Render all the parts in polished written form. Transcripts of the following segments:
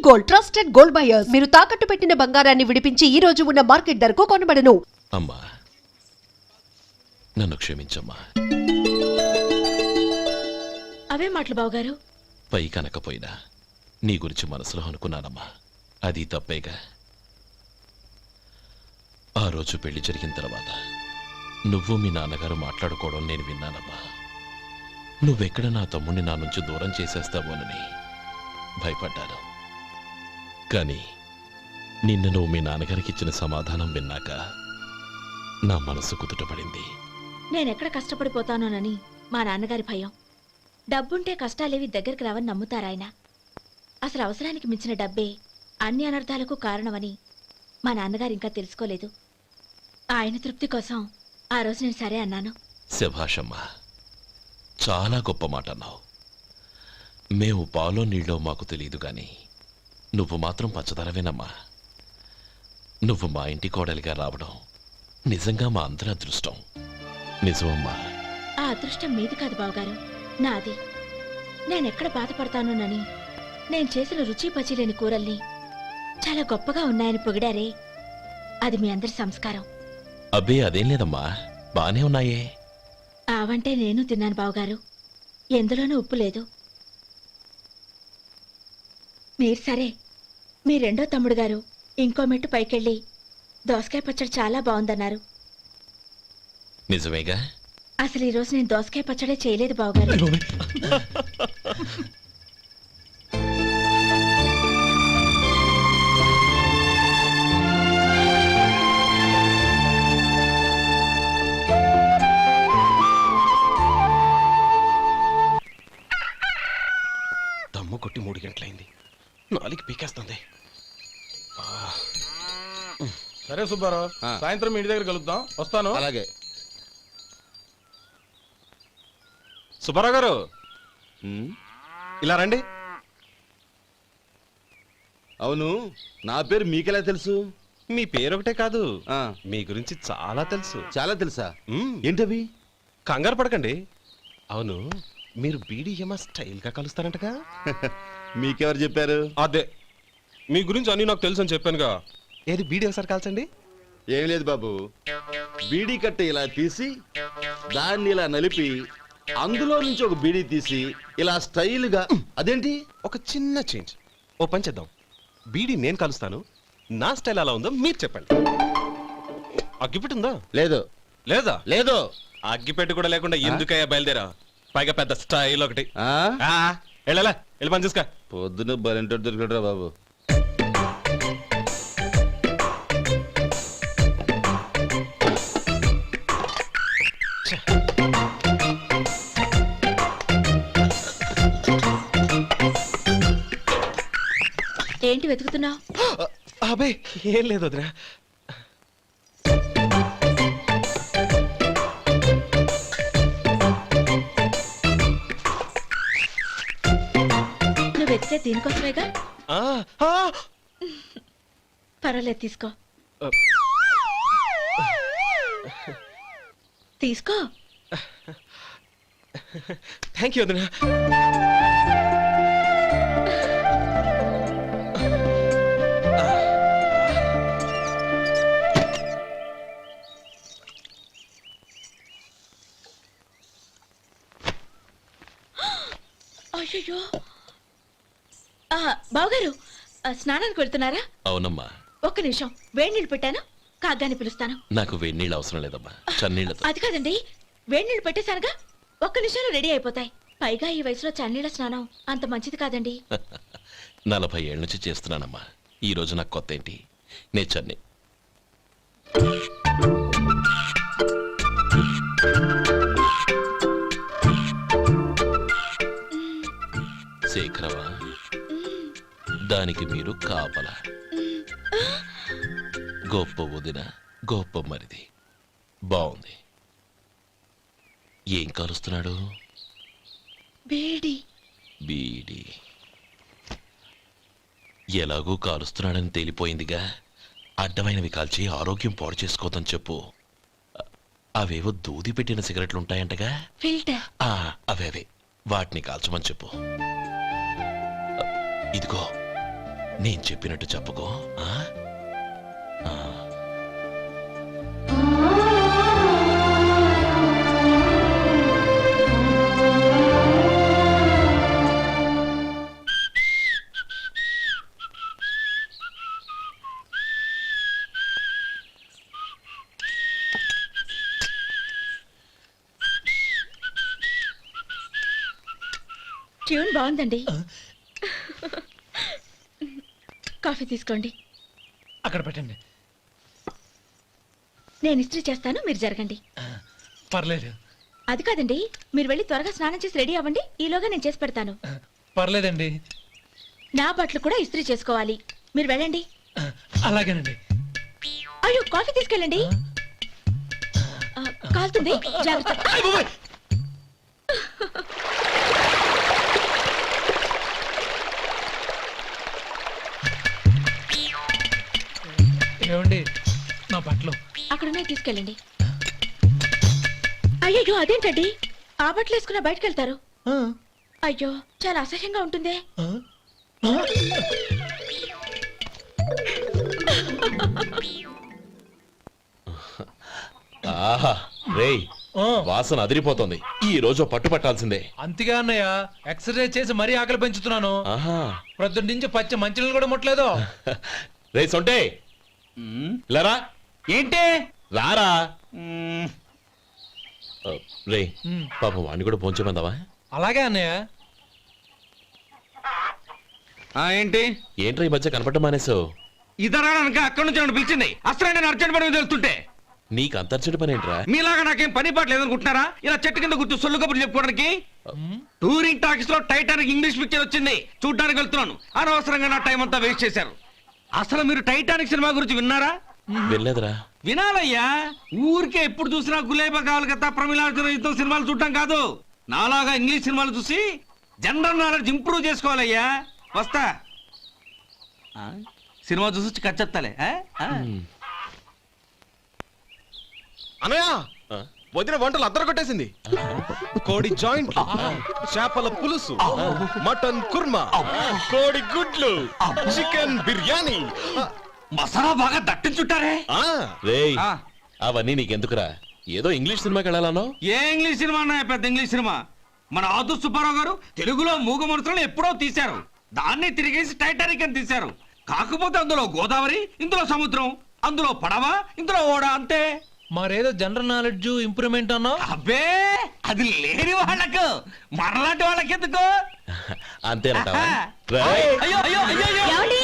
Gold, trusted gold buyers. మీరు తాకట్టు పెట్టిన బంగారాన్ని విడిపించి ఈ రోజు ఉన్న మార్కెట్ ధరకు కొనబడను. అమ్మా, నన్ను క్షమించమ్మా. అవే మాటలు బావగారు. పై కనకపోయినా నీ గురించి మనసులో అనుకున్నానమ్మా. అది తప్పేగా. ఆ రోజు పెళ్లి జరిగిన తర్వాత నువ్వు మీ నాన్నగారు మాట్లాడుకోవడం నేను విన్నానమ్మా. నువ్వెక్కడ నా తమ్ముడిని నా నుంచి దూరం చేసేస్తావోనని భయపడ్డాను. కానీ నిన్న నువ్వు మీ నాన్నగారికి ఇచ్చిన సమాధానం విన్నాక నా మనసు కుదుటపడింది. నేనెక్కడ కష్టపడిపోతానోనని మా నాన్నగారి భయం. డబ్బుంటే కష్టాలేవి దగ్గరికి రావని నమ్ముతారాయన. అసలు అవసరానికి మించిన డబ్బే అన్ని అనర్థాలకు కారణమని మా నాన్నగారు ఇంకా తెలుసుకోలేదు. ఆయన తృప్తి కోసం ఆ రోజు నేను సరే అన్నాను. శభాషమ్మా, చాలా గొప్ప మాట అన్నావు. మేము పాలో నీళ్ళో మాకు తెలియదు కానీ నువ్వు మాత్రం పచ్చదనవేనమ్మా. నువ్వు మా ఇంటి కోడలిగా రావడం నిజంగా మా అందరి అదృష్టం. నిజమమ్మా. ఆ అదృష్టం మీది కాదు బావగారు, నాది. నేనెక్కడ బాధపడతానోనని నేను చేసిన రుచి పచిలేని కూరల్ని చాలా గొప్పగా ఉన్నాయని పొగిడారే, అది మీ అందరి సంస్కారం. అబ్బే అదేం లేదమ్మా, బానే ఉన్నాయే. ఆవంటే నేను తిన్నాను బావగారు, ఎందులోనూ ఉప్పు లేదు. మీరు సరే, మీ రెండో తమ్ముడు గారు ఇంకో మెట్టు పైకెళ్ళి దోసకాయ పచ్చడి చాలా బాగుందన్నారు. నిజమేగా? అసలు ఈరోజు నేను దోసకాయ పచ్చడే చేయలేదు బావగారు. దమ్ము కొట్టి 3 గంటలైంది, 4కి పీకేస్తుంది. సరే సుబ్బారావు, సాయంత్రం మీ ఇంటి దగ్గర కలుద్దాం. వస్తాను. అలాగే. సుబ్బారావు గారు ఇలా రండి. అవును, నా పేరు మీకెలా తెలుసు? మీ పేరు ఒకటే కాదు, మీ గురించి చాలా తెలుసు. చాలా తెలుసా? ఏంటవి? కంగారు పడకండి. అవును, మీరు బీడీఎం స్టైల్ గా కలుస్తారంటగా? మీకెవరు చెప్పారు? అదే, మీ గురించి అన్ని నాకు తెలుసు అని చెప్పానుగా. ఏది బీడీ ఒకసారి కాల్చండి. ఏం లేదు బాబు, బీడీ కట్ట ఇలా తీసి దాన్ని ఇలా నలిపి అందులో నుంచి ఒక బీడీ తీసి ఇలా స్టైల్గా. అదేంటి? ఒక చిన్న చేంజ్. ఓ పని చేద్దాం, బీడీ నేను కలుస్తాను, నా స్టైల్ అలా ఉందో మీరు చెప్పండి. అగ్గిపెట్టి ఉందా? లేదు. లేదా? లేదు. అగ్గిపెట్టి కూడా లేకుండా ఎందుకయ్యా బయలుదేరా? పైగా పెద్ద స్టైల్ ఒకటి. వెళ్ళాలా, వెళ్ళి పని చూసుకో. పొద్దున బలింటో దొరికడరా బాబు. ఏంటి వెతుకుతున్నావు? అబే ఏం లేదు వదినా. నువ్వు వెతికే దీనికోసమేగా. పర్వాలేదు, తీసుకో. తీసుకో. థ్యాంక్ యూ వదినా. అయ్యో, బావగారు స్నానానికి వెళ్తున్నారా? అవునమ్మా. ఒక్క నిమిషం, వేడి నీళ్ళు పెట్టాను, కాగ్గాని పిలుస్తాను. నాకు వేడి నీళ్ళు అవసరం లేదమ్మా, చన్నీళ్ళతో. అది కాదండి, వేడి నీళ్ళు పెట్టేశానుగా, ఒక్క నిమిషంలో రెడీ అయిపోతాయి. పైగా ఈ వయసులో చన్నీళ్ళ స్నానం అంత మంచిది కాదండి. 40 ఏళ్ళ నుంచి చేస్తున్నానమ్మా. ఈ రోజు నాకు కొత్త ఏంటి? నే చన్ని. శేఖరవా, దానికి మీరు కాపలా. గొప్ప వదిన, గొప్ప మరిది. బాగుంది. ఏం కాలుస్తున్నాడు? బీడి. బీడి ఎలాగూ కాలుస్తున్నాడని తేలిపోయిందిగా. అడ్డమైనవి కాల్చి ఆరోగ్యం పాడు చేసుకోదని చెప్పు. అవేవో దూది పెట్టిన సిగరెట్లు ఉంటాయంటగా, ఫిల్టర్. అవే వాటిని కాల్చమని చెప్పు. ఇదిగో నేను చెప్పినట్టు చెప్పుకో. ఆ? ఆ. ట్యూన్ బాగుందండి. కాఫీ తీసుకోండి. అక్కడ పెట్టండి. నేను ఇస్త్రీ చేస్తాను, మీరు జరగండి. పర్లేదు. అది కాదండి, మీరు వెళ్ళి త్వరగా స్నానం చేసి రెడీ అవ్వండి. ఈలోగా నేను చేసి పెడతాను. పర్లేదండి. నా బట్టలు కూడా ఇస్త్రీ చేసుకోవాలి. మీరు వెళ్ళండి. అలాగేనండి. అయ్యో, కాఫీ తీసుకెళ్ళండి. కాలుతుంది, జాగ్రత్త. ఏమండి, నా బట్టలు అక్కడున్నాయి, తీసుకెళ్ళండి. అయ్యో, అదేంటండి ఆ బట్టలు వేసుకున్న బయటకు వెళ్తారు? అయ్యో, చాలా అసహ్యంగా ఉంటుందే. ఆహా రేయ్, వాసన అదిరిపోతుంది. ఈ రోజు పట్టు పట్టాల్సిందే. అంతగా అన్నయ్య, ఎక్సర్సైజ్ చేసి మరీ ఆకలి పెంచుతున్నాను. ఆహా ప్రొద్దున నుంచి పచ్చి మంచినీళ్ళు కూడా ముట్టలేదు. రే సొంటే, లరా ఏంటి? రారా. రే పాపం వాడిని కూడా పోంచమందావా? అలాగే అన్నయ్య. ఏంటి? ఏంట్రా ఈ మధ్య కనపడటం మానేసావు? ఇతరా అక్కడి నుంచి నన్ను పిలిచింది. అసలు నేను అర్జెంట్ పని మీద వెళ్తుంటే నీకు అంతర్చడి పని ఏంట్రా? మీలాగా నాకేం పని పాట లేదనుకుంటున్నారా? ఇలా చెట్టు కింద కూర్చో సొల్లు కబుర్లు చెప్పుకోవడానికి. టూరింగ్ టాకీస్ లో టైటానిక్ ఇంగ్లీష్ పిక్చర్ వచ్చింది, చూడ్డానికి వెళ్తున్నాను. అనవసరంగా నా టైం అంతా వేస్ట్ చేశారు. అసలు మీరు టైటానిక్ సినిమా గురించి విన్నారా? వెళ్ళలేదురా. వినాలయ్యా. ఊరికే ఎప్పుడు చూసినా గులేబా కావాలి కదా, ప్రమిళార్జున యుద్ధం సినిమాలు చూడటం కాదు. నాలాగా ఇంగ్లీష్ సినిమాలు చూసి జనరల్ నాలెడ్జ్ ఇంప్రూవ్ చేసుకోవాలయ్యా. వస్తా. సినిమా చూసి కచ్చెత్తాలే. అనయ్య, వదిన వంటలు అద్దరు కొట్టేసింది. కోడి జాయింట్, చేపల పులుసు, మటన్ కుర్మా, కోడి గుడ్లు, చికెన్ బిర్యానీ. మసాలా బాగా దట్టించుంటారే. రేయ్ అవన్నీ నీకెందుకురా? ఏదో ఇంగ్లీష్ సినిమాకి వెళ్ళాలనో? ఏ ఇంగ్లీష్ సినిమా అన్నా? పెద్ద ఇంగ్లీష్ సినిమా. మన ఆదు సుబ్బారావు గారు తెలుగులో మూగ మనుషులను ఎప్పుడో తీశారు. దాన్ని తిరిగేసి టైటానిక్ అని తీశారు. కాకపోతే అందులో గోదావరి, ఇందులో సముద్రం, అందులో పడవ, ఇందులో ఓడ, అంతే. మరేదో జనరల్ నాలెడ్జ్ ఇంప్రూవ్మెంట్ అన్నావు. అబ్బే, అది లేని వాళ్ళకు, మనలాంటి వాళ్ళకి ఎందుకు? అంతేనంటావా? అయ్యో అయ్యో అయ్యో అయ్యో. ఏమండి?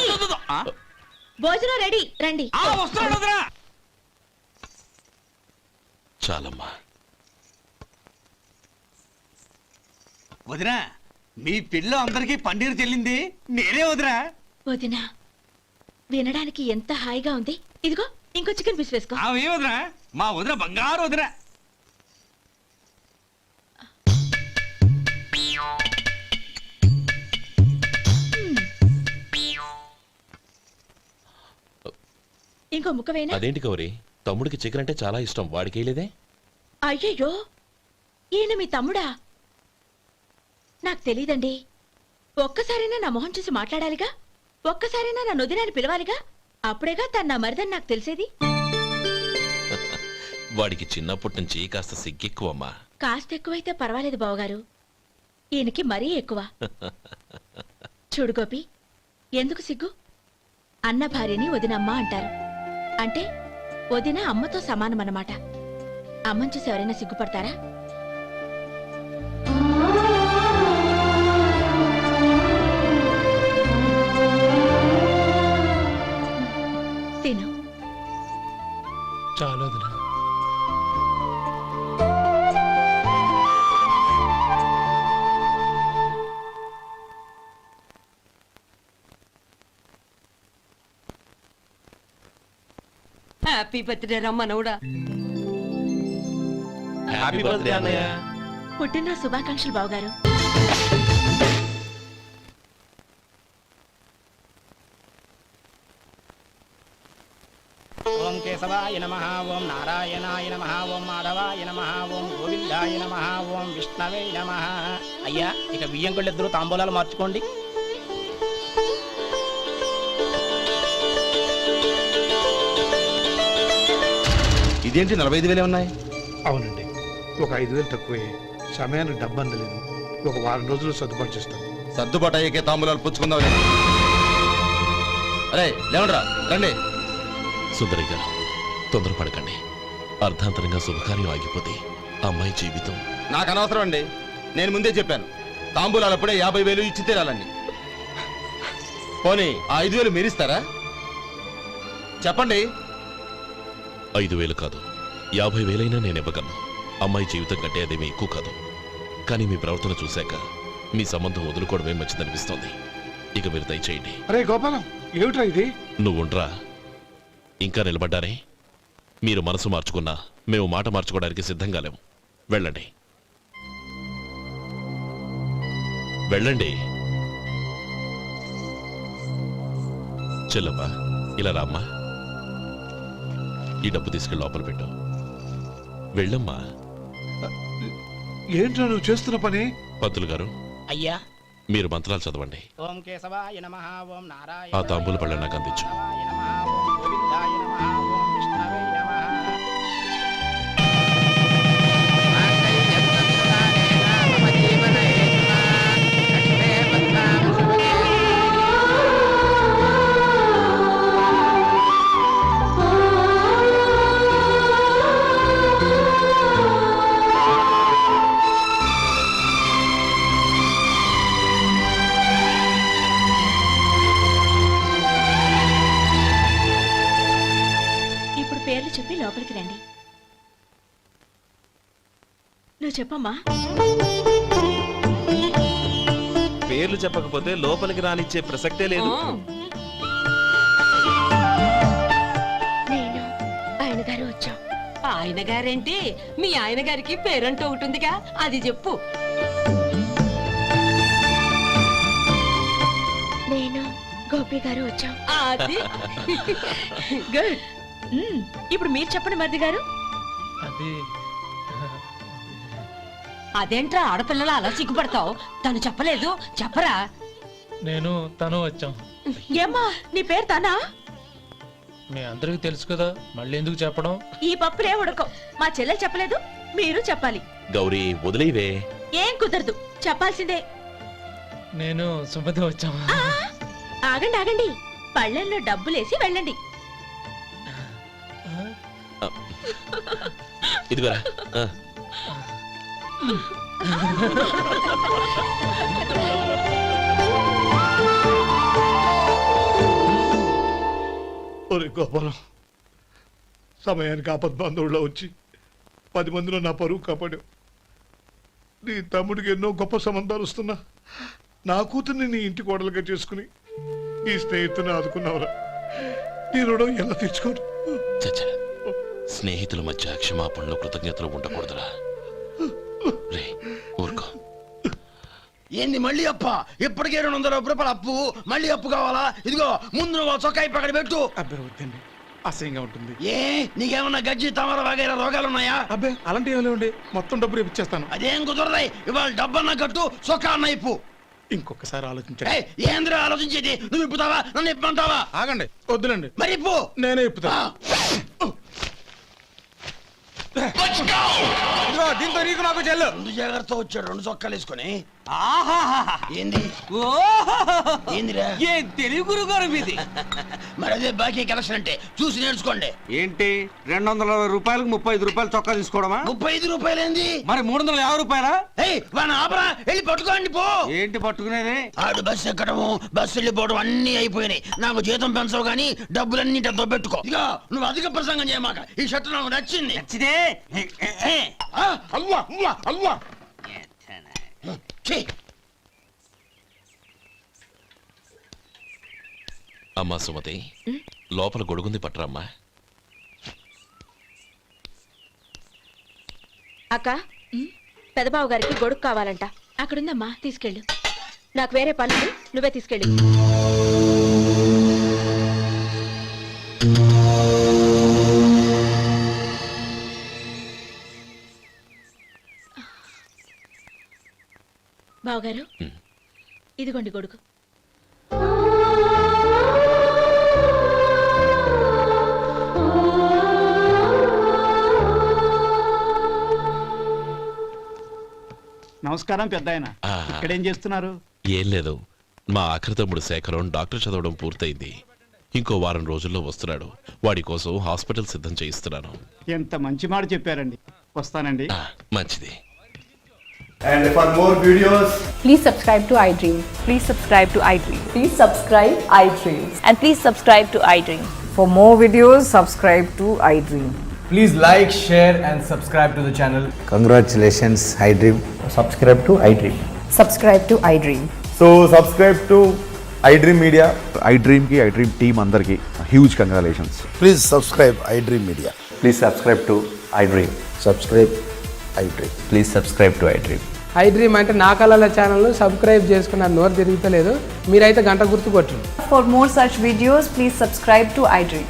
ఆ? భోజనం రెడీ, రండి. వస్తున్నాడు వదరా. చాలమ్మా. వదినా, మీ పిల్ల అందరికీ పన్నీరు చెల్లింది నేనే వదినా. వదినా, వినడానికి ఎంత హాయిగా ఉంది. ఇదిగో ఇంకో చికెన్ పీస్ వేసుకో. ఏ వదినా? మా వదిన బంగారు వదినా. ఇంకో ముక్క వేయనా? అదేంటి గౌరీ, తమ్ముడికి చికెన్ అంటే చాలా ఇష్టం, వాడికి వేయలేదే? అయ్యయ్యో, ఈయన మీ తమ్ముడా? నాకు తెలీదండి. ఒక్కసారైనా నా మొహం చూసి మాట్లాడాలిగా, ఒక్కసారైనా నా నొదినాన్ని పిలవాలిగా. అప్పుడేగా తన నా మరిదని నాకు తెలిసేది. వాడికి చిన్నప్పటి నుంచి కాస్త సిగ్గెక్కువమ్మా. కాస్త ఎక్కువైతే పర్వాలేదు బావగారు, ఈయనకి మరీ ఎక్కువ. చూడు గోపి, ఎందుకు సిగ్గు? అన్న భార్యని వదినమ్మ అంటారు. అంటే వదిన అమ్మతో సమానమన్నమాట. అమ్మని చూసి ఎవరైనా సిగ్గుపడతారా? తిను. చాలు వదినా. హ్యాపీ బర్త్డే రమ్మనవుడా. హ్యాపీ బర్త్డే అన్నయ్య. పుట్టినరోజు శుభాకాంక్షలు బావగారు. ఓం కేశవాయ నమః, ఓం నారాయణాయ నమః, ఓం మాధవాయ నమః, ఓం గోవిందాయ నమః, ఓం విష్ణవే నమః. అయ్యా, ఇక బియ్యం కొళ్ళిద్దరూ తాంబూలాలు మార్చుకోండి. ఇదేంటి 45,000 ఉన్నాయి? అవునండి, ఒక 5,000 తక్కువే. సమయానికి డబ్బు అందలేదు. ఒక వారం రోజుల్లో సర్దుబాటు చేస్తాను. సర్దుబాటు అయ్యకే తాంబూలాలు పుచ్చుకుందాం. అరే లేవండ్రా, రండి. సుందరి గారు, తొందరపడకండి. అర్ధాంతరంగా శుభకార్యం ఆగిపోతే అమ్మాయి జీవితం. నాకు అనవసరం అండి, నేను ముందే చెప్పాను. తాంబూలాలు అప్పుడే 50,000 ఇచ్చి తీరాలండి. పోనీ ఆ 5,000 మీరిస్తారా? చెప్పండి. 5,000 కాదు, 50,000 నేను ఇవ్వగలను. అమ్మాయి జీవితం కంటే అదేమీ ఎక్కువ కాదు. కానీ మీ ప్రవర్తన చూశాక మీ సంబంధం వదులుకోవడమే మంచిదనిపిస్తోంది. ఇక మీరు దయచేయండి. అరే గోపాలం, ఏమిట్రా ఇది? నువ్వుండ్రా. ఇంకా నిలబడ్డారే? మీరు మనసు మార్చుకున్నా మేము మాట మార్చుకోవడానికి సిద్ధంగా లేము. వెళ్ళండి, వెళ్ళండి. చెల్లమ్మా, ఇలా రామ్మా. ఈ డబ్బు తీసుకెళ్ళి లోపల పెట్టు. వెళ్ళమ్మా. ఏంట్రా నువ్వు చేస్తున్న పని? పంతులు గారు, అయ్యా. మీరు మంత్రాలు చదవండి. ఓం కేశవాయ నమః, ఓం నారాయణ. ఆ తాంబూల పళ్ళ నాకు అందించు. ఓం గోవిందాయ నమః, ఓం విష్ణవే నమః. ఇప్పుడు పేర్లు చెప్పి లోపలికి రండి. నువ్వు చెప్పమ్మా. పేర్లు చెప్పకపోతే లోపలికి రానిచ్చే ప్రసక్తే లేదు. నేను ఆయన గారు వచ్చాం. ఆయన గారేంటి, మీ ఆయన గారికి పేరంటూ ఒకటి ఉందిగా, అది చెప్పు. నేను గోపి గారు వచ్చాం. అది గుడ్. ఇప్పుడు మీరు చెప్పండి మరిది గారు. అది అదేంట్రా ఆడపిల్లలు అలా సిగ్గుపడతావు? తను చెప్పలేదు, చెప్పరా. నేను తను వచ్చాం. ఏమ్మా నీ పేరు తానా? మీ అందరికి తెలుసు కదా, మళ్ళీ ఎందుకు చెప్పడం? ఈ పప్పులే ఉడకం. మా చెల్లెలు చెప్పలేదు, మీరు చెప్పాలి. గౌరీ, వదిలేవే. ఏం కుదరదు, చెప్పాల్సిందే. నేను సుమతి వచ్చాం. ఆ, ఆగండి ఆగండి, పళ్ళెంలో డబ్బులేసి వెళ్ళండి. ఇదిగోరా. ఒరే గోపాలం, సమయానికి ఆపద్బంధువుల్లో వచ్చి 10 మందిలో నా పరువు కాపాడావు. నీ తమ్ముడికి ఎన్నో గొప్ప సంబంధాలు వస్తున్నా నా కూతుర్ని నీ ఇంటి కోడలుగా చేసుకుని నీ స్నేహితుని ఆదుకున్నావురా. నీ రుణం ఎలా తీర్చుకోరు? చచ్చా, స్నేహితుల మధ్య క్షమాపణలు కృతజ్ఞతలు ఉండకూడదురా. రే ఊరుకో. ఏంది మళ్ళీ అప్ప? ఇప్పటికే 200 రూపాయలు అప్పు, మళ్ళీ అప్పు కావాలా? ఇదిగో ముందు నువ్వు చొక్కా పక్కన పెట్టు. అబ్బాయి వద్దండి, అసహ్యంగా ఉంటుంది. ఏ నీకేమన్నా గజ్జి తమర వగైరా రోగాలున్నాయా? అబ్బాయి అలాంటి ఏమీ లేవండి, మొత్తం డబ్బు రేపు ఇచ్చేస్తాను. అదేం కుదరదాయి. ఇవాళ డబ్బన్నా కట్టు, చొక్కా అన్న ఇప్పు. ఇంకొకసారి ఆలోచించండి. ఏయ్, ఏంద్రా ఆలోచించేది? నువ్వు ఇప్పుతావా, నన్ను ఇప్పమంటావా? ఆగండి, వద్దులండి, మరి ఇప్పు. నేనే ఇప్పుతా. దీంతో నీకు నాకు చెల్లు. 2 జాగ్రత్త వచ్చాడు, 2 చొక్కాలు వేసుకొని. ఆహాహాహా. ఏంది ఓహోహోహో. ఏందిరా? ఏ తెలుగు గురుగారు మీది. మరి అదే బాకీ కలెక్షన్ అంటే చూసి నేర్చుకోండి. ఏంటి 220 రూపాయలకు 35 రూపాయలు చొక్కా తీసుకోవడమా? 35 రూపాయలు ఏంది? మరి 350 రూపాయలా? ఏయ్ వాడిని ఆపరా, వెళ్ళి పట్టుకోండి పో. ఏంటి పట్టుకునేది? ఆడు బస్సు ఎక్కడము, బస్సు వెళ్ళిపోవడం అన్ని అయిపోయినాయి. నాకు జీతం పెంచవు గానీ డబ్బులన్నీ దొబ్బెట్టుకో. ఇక నువ్వు అధిక ప్రసంగం చేయమాక. ఈ షర్ట్ నాకు నచ్చింది. నచ్చితే అల్వా అల్వా అల్వా. ఛీ. అమ్మా సుమతి, లోపల గొడుగుంది పట్టరమ్మా. అక్క, పెదబాబు గారికి గొడుగు కావాలంట. అక్కడుందమ్మా, తీసుకెళ్ళు. నాకు వేరే పనులు, నువ్వే తీసుకెళ్ళి. బావగారు, ఇదిగోండి గొడుగు. నమస్కారం పెద్ద ఆయన. ఆ. ఇక్కడేం చేస్తున్నారు? ఏం లేదు, మా ఆఖరి తమ్ముడు శేఖరం డాక్టర్ చదవడం పూర్తయింది. ఇంకో వారం రోజుల్లో వస్తున్నాడు. వాడి కోసం హాస్పిటల్ సిద్ధం చేయిస్తున్నాను. ఎంత మంచి మాట చెప్పారండి. వస్తానండి. మంచిది. And for more videos, Please subscribe to iDream. Please subscribe to iDream. Please subscribe iDream. And please subscribe to iDream. For more videos, subscribe to iDream. please like, share, and subscribe to the channel. Congratulations iDream. Subscribe to iDream. Subscribe to iDream. So subscribe to iDream Media. iDream ki iDream team andarki huge congratulations. Please subscribe iDream media. Please subscribe to iDream. Subscribe iDream. Please subscribe to iDream. iDream అంటే నా కళల channel subscribe చేసుకున్న నోరు తిరుగుతలేదు. మీరైతే గంట గుర్తు కొట్టండి. For more such videos, please subscribe to iDream.